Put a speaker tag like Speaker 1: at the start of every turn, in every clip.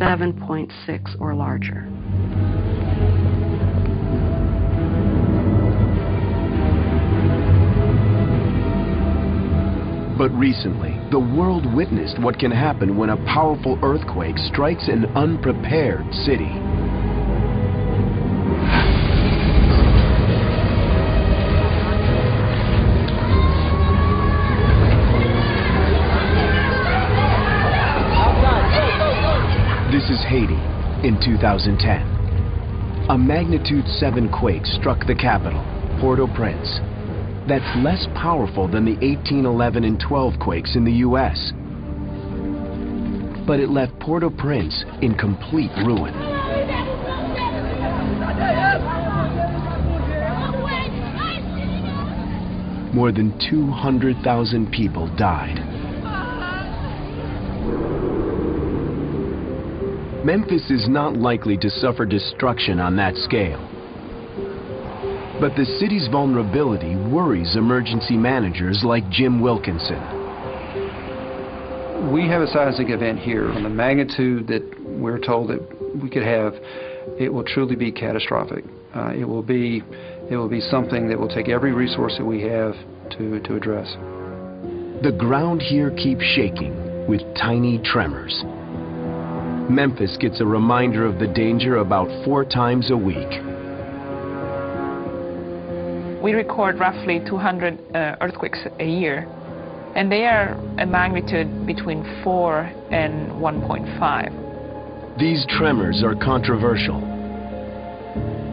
Speaker 1: 7.6 or larger.
Speaker 2: But recently, the world witnessed what can happen when a powerful earthquake strikes an unprepared city. This is Haiti in 2010. A magnitude 7 quake struck the capital, Port-au-Prince. That's less powerful than the 1811 and 12 quakes in the U.S. But it left Port-au-Prince in complete ruin. More than 200,000 people died. Memphis is not likely to suffer destruction on that scale. But the city's vulnerability worries emergency managers like Jim Wilkinson.
Speaker 3: We have a seismic event here. On the magnitude that we're told that we could have, it will truly be catastrophic. It will be something that will take every resource that we have to address.
Speaker 2: The ground here keeps shaking with tiny tremors. Memphis gets a reminder of the danger about 4 times a week.
Speaker 4: We record roughly 200 earthquakes a year, and they are a magnitude between 4 and 1.5.
Speaker 2: These tremors are controversial.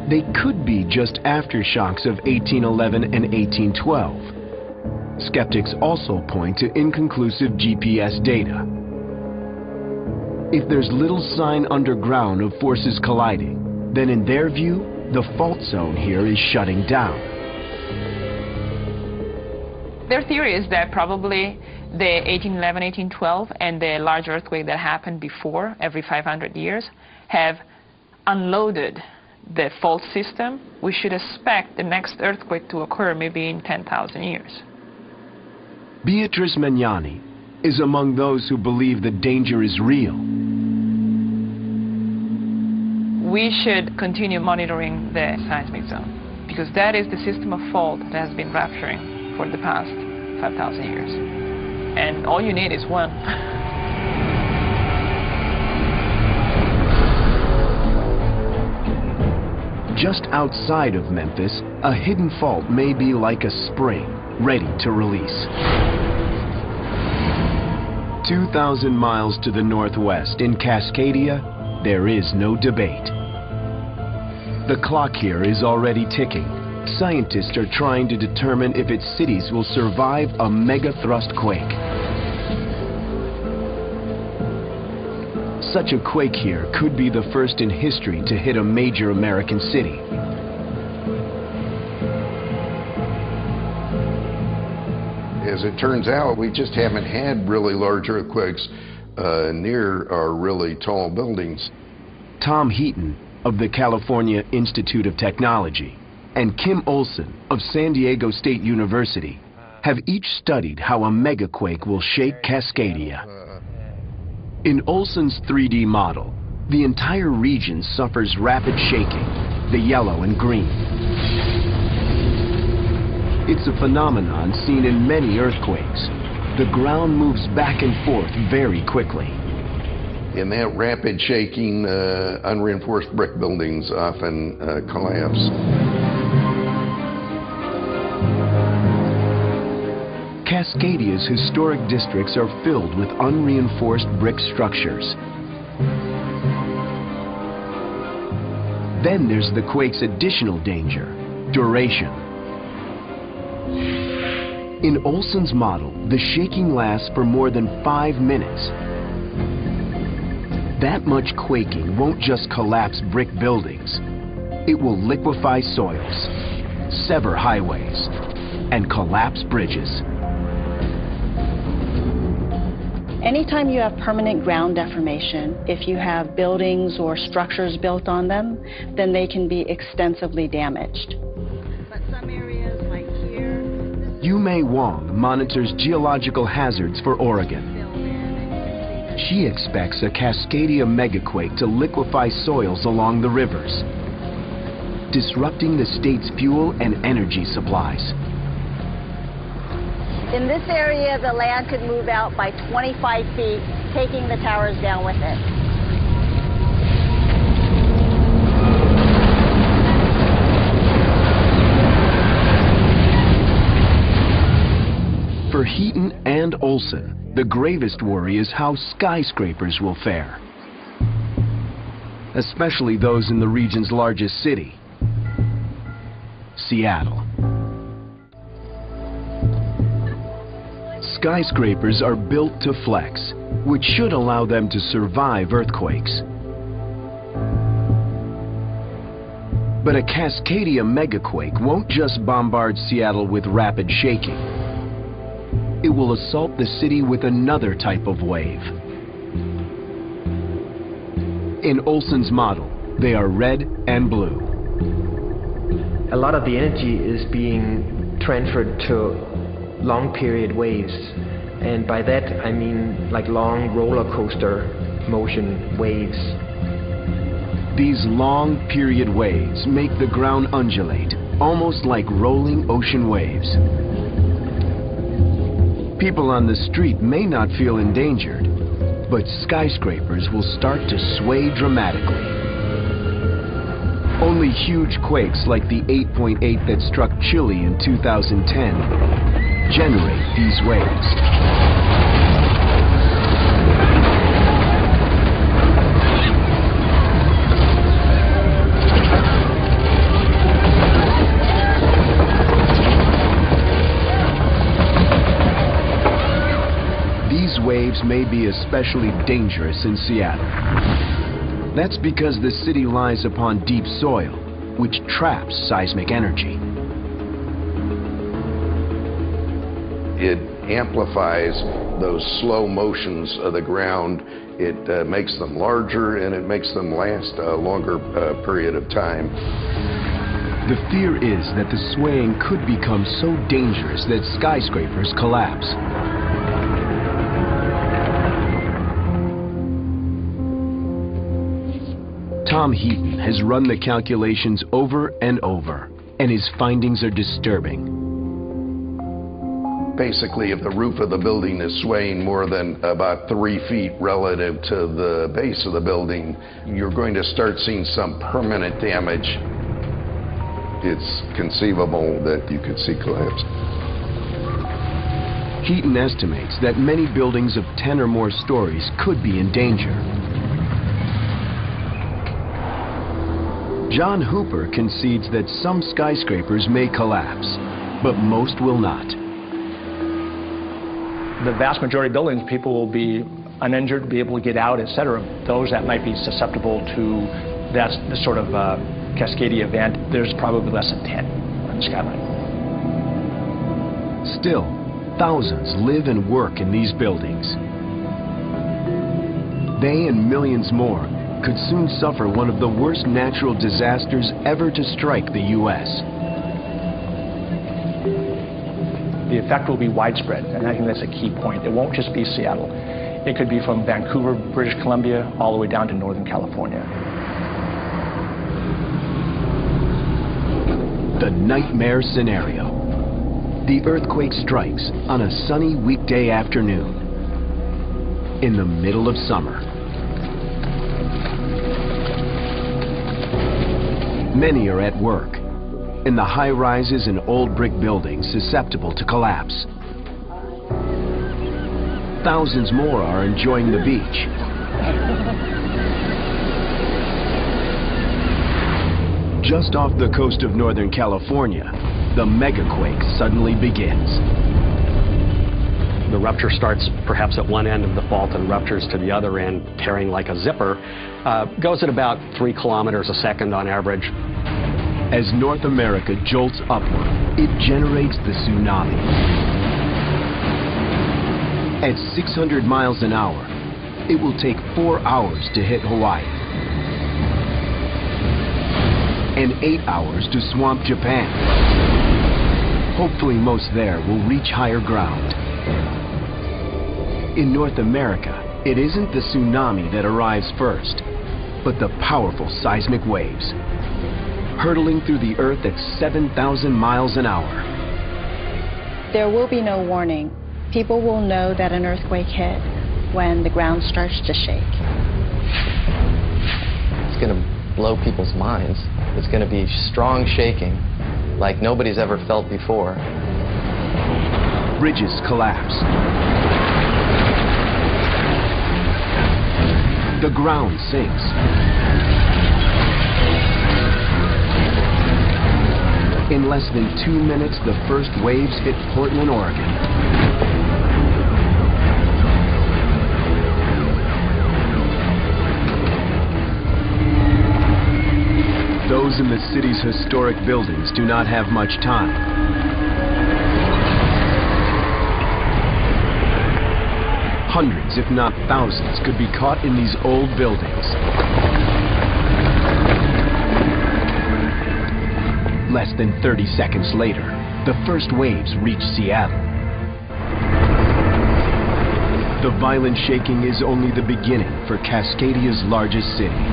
Speaker 2: They could be just aftershocks of 1811 and 1812. Skeptics also point to inconclusive GPS data. If there's little sign underground of forces colliding, then in their view, the fault zone here is shutting down.
Speaker 4: Their theory is that probably the 1811, 1812 and the large earthquake that happened before, every 500 years, have unloaded the fault system. We should expect the next earthquake to occur maybe in 10,000 years.
Speaker 2: Beatrice Magnani is among those who believe the danger is real.
Speaker 4: We should continue monitoring the seismic zone, because that is the system of fault that has been rupturing for the past 5,000 years. And all you need is one.
Speaker 2: Just outside of Memphis, a hidden fault may be like a spring, ready to release. 2,000 miles to the northwest in Cascadia, there is no debate. The clock here is already ticking. Scientists are trying to determine if its cities will survive a megathrust quake. Such a quake here could be the first in history to hit a major American city.
Speaker 5: As it turns out, we just haven't had really large earthquakes near our really tall buildings.
Speaker 2: Tom Heaton of the California Institute of Technology and Kim Olson of San Diego State University have each studied how a megaquake will shake Cascadia. In Olson's 3D model, the entire region suffers rapid shaking, the yellow and green. It's a phenomenon seen in many earthquakes. The ground moves back and forth very quickly.
Speaker 5: In that rapid shaking, unreinforced brick buildings often collapse.
Speaker 2: Cascadia's historic districts are filled with unreinforced brick structures. Then there's the quake's additional danger, duration. In Olson's model, the shaking lasts for more than 5 minutes. That much quaking won't just collapse brick buildings. It will liquefy soils, sever highways, and collapse bridges.
Speaker 6: Anytime you have permanent ground deformation, if you have buildings or structures built on them, then they can be extensively damaged.
Speaker 1: But some areas like here...
Speaker 2: Yu Mei Wong monitors geological hazards for Oregon. She expects a Cascadia megaquake to liquefy soils along the rivers, disrupting the state's fuel and energy supplies.
Speaker 6: In this area, the land could move out by 25 feet, taking the towers down with it.
Speaker 2: For Heaton and Olson, the gravest worry is how skyscrapers will fare, especially those in the region's largest city, Seattle. Skyscrapers are built to flex, which should allow them to survive earthquakes. But a Cascadia megaquake won't just bombard Seattle with rapid shaking. It will assault the city with another type of wave. In Olson's model, they are red and blue.
Speaker 7: A lot of the energy is being transferred to long period waves, and by that I mean like long roller coaster motion waves.
Speaker 2: These long period waves make the ground undulate, almost like rolling ocean waves. People on the street may not feel endangered, but skyscrapers will start to sway dramatically. Only huge quakes like the 8.8 that struck Chile in 2010 generate these waves. These waves may be especially dangerous in Seattle. That's because the city lies upon deep soil, which traps seismic energy.
Speaker 5: It amplifies those slow motions of the ground. It makes them larger and it makes them last a longer period of time.
Speaker 2: The fear is that the swaying could become so dangerous that skyscrapers collapse. Tom Heaton has run the calculations over and over, and his findings are disturbing.
Speaker 5: Basically, if the roof of the building is swaying more than about 3 feet relative to the base of the building, you're going to start seeing some permanent damage. It's conceivable that you could see collapse.
Speaker 2: Heaton estimates that many buildings of 10 or more stories could be in danger. John Hooper concedes that some skyscrapers may collapse, but most will not.
Speaker 8: The vast majority of buildings, people will be uninjured, be able to get out, etc. Those that might be susceptible to that sort of Cascadia event, there's probably less than 10 on the skyline.
Speaker 2: Still, thousands live and work in these buildings. They and millions more could soon suffer one of the worst natural disasters ever to strike the U.S.
Speaker 8: The effect will be widespread, and I think that's a key point. It won't just be Seattle. It could be from Vancouver, British Columbia, all the way down to Northern California.
Speaker 2: The nightmare scenario. The earthquake strikes on a sunny weekday afternoon in the middle of summer. Many are at work in the high-rises and old brick buildings susceptible to collapse. Thousands more are enjoying the beach. Just off the coast of Northern California, the megaquake suddenly begins.
Speaker 9: The rupture starts perhaps at one end of the fault and ruptures to the other end, tearing like a zipper. Goes at about 3 kilometers a second on average.
Speaker 2: As North America jolts upward, it generates the tsunami. At 600 miles an hour, it will take 4 hours to hit Hawaii, and 8 hours to swamp Japan. Hopefully most there will reach higher ground. In North America, It isn't the tsunami that arrives first, but the powerful seismic waves, hurtling through the earth at 7,000 miles an hour.
Speaker 6: There will be no warning. People will know that an earthquake hit when the ground starts to shake.
Speaker 10: It's going to blow people's minds. It's going to be strong shaking like nobody's ever felt before.
Speaker 2: Bridges collapse. The ground sinks. In less than 2 minutes, the first waves hit Portland, Oregon. Those in the city's historic buildings do not have much time. Hundreds, if not thousands, could be caught in these old buildings. Less than 30 seconds later, the first waves reach Seattle. The violent shaking is only the beginning for Cascadia's largest city.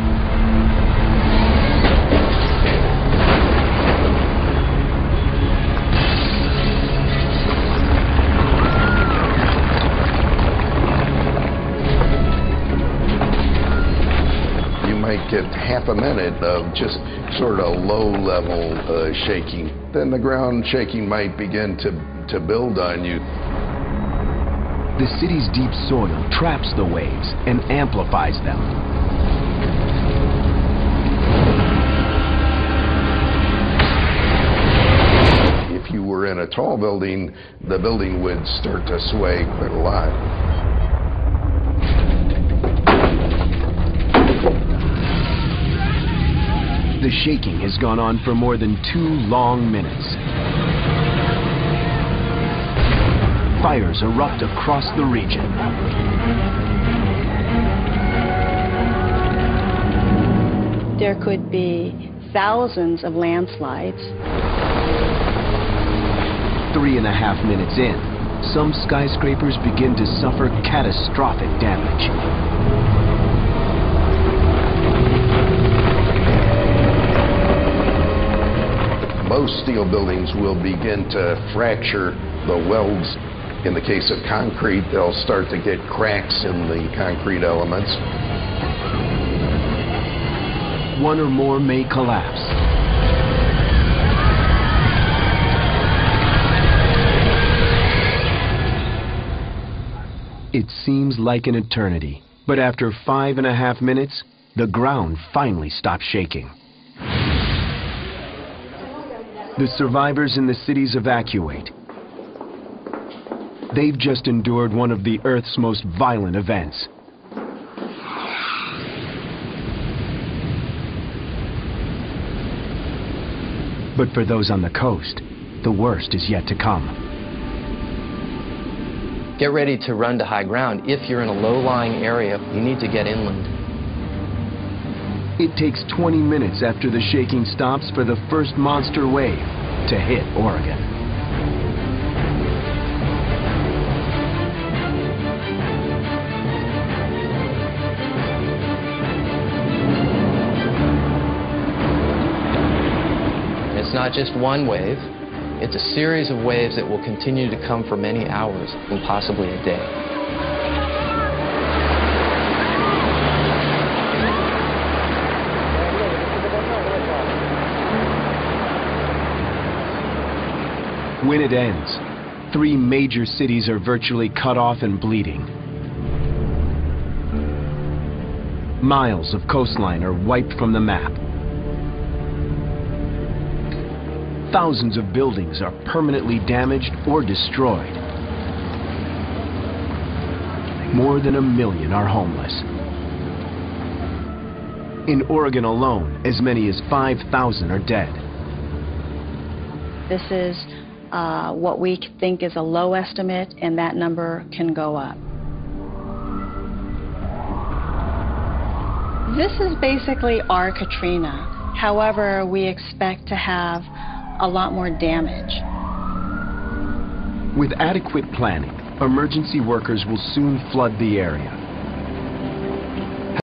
Speaker 5: Get half a minute of just sort of low-level shaking. Then the ground shaking might begin to build on you.
Speaker 2: The city's deep soil traps the waves and amplifies them.
Speaker 5: If you were in a tall building, the building would start to sway quite a lot.
Speaker 2: The shaking has gone on for more than 2 long minutes. Fires erupt across the region.
Speaker 6: There could be thousands of landslides.
Speaker 2: 3.5 minutes in, some skyscrapers begin to suffer catastrophic damage.
Speaker 5: Most steel buildings will begin to fracture the welds. In the case of concrete, they'll start to get cracks in the concrete elements.
Speaker 2: One or more may collapse. It seems like an eternity, but after 5.5 minutes, the ground finally stops shaking. The survivors in the cities evacuate. They've just endured one of the Earth's most violent events. But for those on the coast, the worst is yet to come.
Speaker 10: Get ready to run to high ground. If you're in a low-lying area, you need to get inland.
Speaker 2: It takes 20 minutes after the shaking stops for the first monster wave to hit Oregon.
Speaker 10: It's not just one wave. It's a series of waves that will continue to come for many hours and possibly a day.
Speaker 2: When it ends, 3 major cities are virtually cut off and bleeding. Miles of coastline are wiped from the map. Thousands of buildings are permanently damaged or destroyed. More than 1 million are homeless. In Oregon alone, as many as 5,000 are dead.
Speaker 6: This is what we think is a low estimate, and that number can go up. This is basically our Katrina. However, we expect to have a lot more damage.
Speaker 2: With adequate planning, emergency workers will soon flood the area.